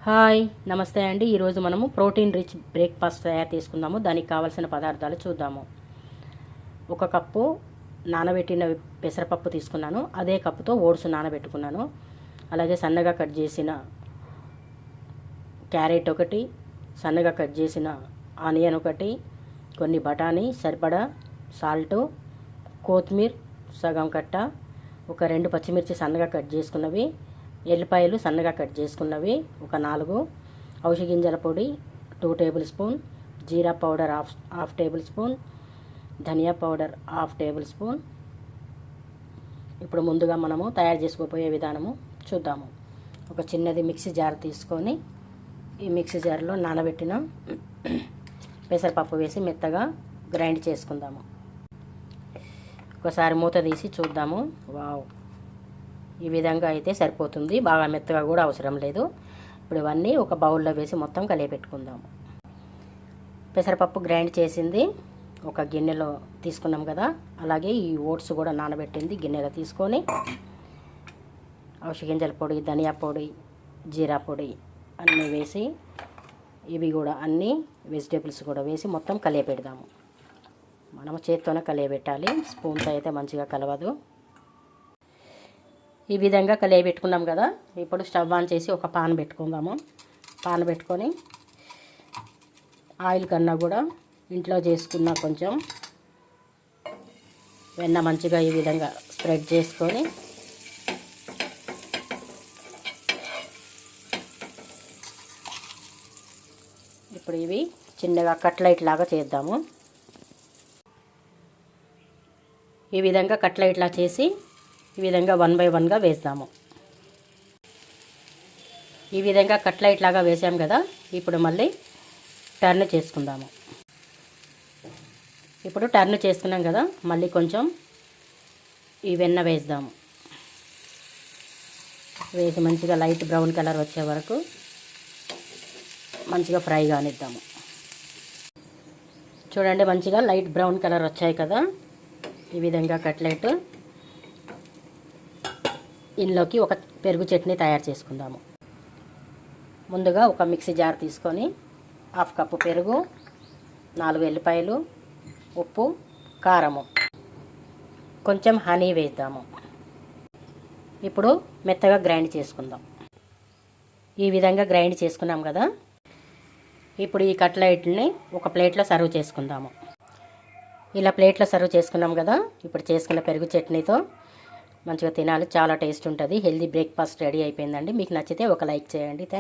Hi నమస్తే అండి. ఈరోజు మనము ప్రోటీన్ రిచ్ బ్రేక్ఫాస్ట్ తయారు చేసుకుందాము. దానికి కావాల్సిన పదార్థాలు చూద్దాము. 1 కప్పు నానబెట్టిన పెసరపప్పు తీసుకున్నాను. అదే కప్పుతో ఓట్స్ నానబెట్టుకున్నాను. అలాగే సన్నగా కట్ చేసిన క్యారెట్ ఒకటి, సన్నగా కట్ చేసిన ఆనియన్ ఒకటి, కొన్ని బఠానీ సరిపడా, సాల్టు, కొత్తిమీర సగం కట్ట, ఒక 2 పచ్చిమిర్చి సన్నగా కట్ చేసుకున్నవి, ఎల్లిపాయలు సన్నగా కట్ చేసుకున్నవి ఒక 4, ఔషధ గింజల పొడి 2 టేబుల్ స్పూన్, జీరా పౌడర్ హాఫ్ టేబుల్ స్పూన్, ధనియా పౌడర్ హాఫ్ టేబుల్ స్పూన్. ఇప్పుడు ముందుగా మనము తయారు చేసుకోబోయే విధానము చూద్దాము. ఒక చిన్నది మిక్సీ జార్ తీసుకొని ఈ మిక్సీ జార్లో నానబెట్టిన పెసరపప్పు వేసి మెత్తగా గ్రైండ్ చేసుకుందాము. ఒకసారి మూత తీసి చూద్దాము. వావ్, ఈ విధంగా అయితే సరిపోతుంది. బాగా మెత్తగా కూడా అవసరం లేదు. ఇప్పుడు ఇవన్నీ ఒక బౌల్లో వేసి మొత్తం కలియపెట్టుకుందాము. పెసరపప్పు గ్రైండ్ చేసింది ఒక గిన్నెలో తీసుకున్నాం కదా, అలాగే ఈ ఓట్స్ కూడా నానబెట్టింది గిన్నెలో తీసుకొని ఔషధ గింజల పొడి, ధనియా పొడి, జీరా పొడి అన్నీ వేసి, ఇవి కూడా అన్నీ వెజిటేబుల్స్ కూడా వేసి మొత్తం కలియపెడదాము. మనము చేత్తోనే కలియబెట్టాలి, స్పూన్తో అయితే మంచిగా కలవదు. ఈ విధంగా కలియబెట్టుకున్నాం కదా. ఇప్పుడు స్టవ్ ఆన్ చేసి ఒక పాన్ పెట్టుకుందాము. పాన్ పెట్టుకొని ఆయిల్ కన్నా కూడా ఇంట్లో చేసుకున్న కొంచెం వెన్న మంచిగా ఈ విధంగా స్ప్రెడ్ చేసుకొని ఇప్పుడు ఇవి చిన్నగా కట్లైట్ లాగా చేద్దాము. ఈ విధంగా కట్లైట్ లా చేసి ఈ విధంగా 1 బై 1గా వేద్దాము. ఈ విధంగా కట్లైట్ లాగా వేసాం కదా. ఇప్పుడు మళ్ళీ టర్న్ చేసుకుందాము. ఇప్పుడు టర్న్ చేసుకున్నాం కదా, మళ్ళీ కొంచెం ఈ వెన్న వేద్దాము. వేసి మంచిగా లైట్ బ్రౌన్ కలర్ వచ్చే వరకు మంచిగా ఫ్రై కానిద్దాము. చూడండి, మంచిగా లైట్ బ్రౌన్ కలర్ వచ్చాయి కదా. ఈ విధంగా కట్లెట్ ఇందులోకి ఒక పెరుగు చట్నీ తయారు చేసుకుందాము. ముందుగా ఒక మిక్సీ జార్ తీసుకొని 1/2 కప్పు పెరుగు, 4 ఎల్లిపాయలు, ఉప్పు, కారము, కొంచెం హనీ వేద్దాము. ఇప్పుడు మెత్తగా గ్రైండ్ చేసుకుందాం. ఈ విధంగా గ్రైండ్ చేసుకున్నాం కదా. ఇప్పుడు ఈ కట్లెట్ని ఒక ప్లేట్లో సర్వ్ చేసుకుందాము. ఇలా ప్లేట్లో సర్వ్ చేసుకున్నాం కదా. ఇప్పుడు చేసుకున్న పెరుగు చట్నీతో మంచిగా తినాలి, చాలా టేస్ట్ ఉంటుంది. హెల్దీ బ్రేక్ఫాస్ట్ రెడీ అయిపోయిందండి. మీకు నచ్చితే ఒక లైక్ చేయండి.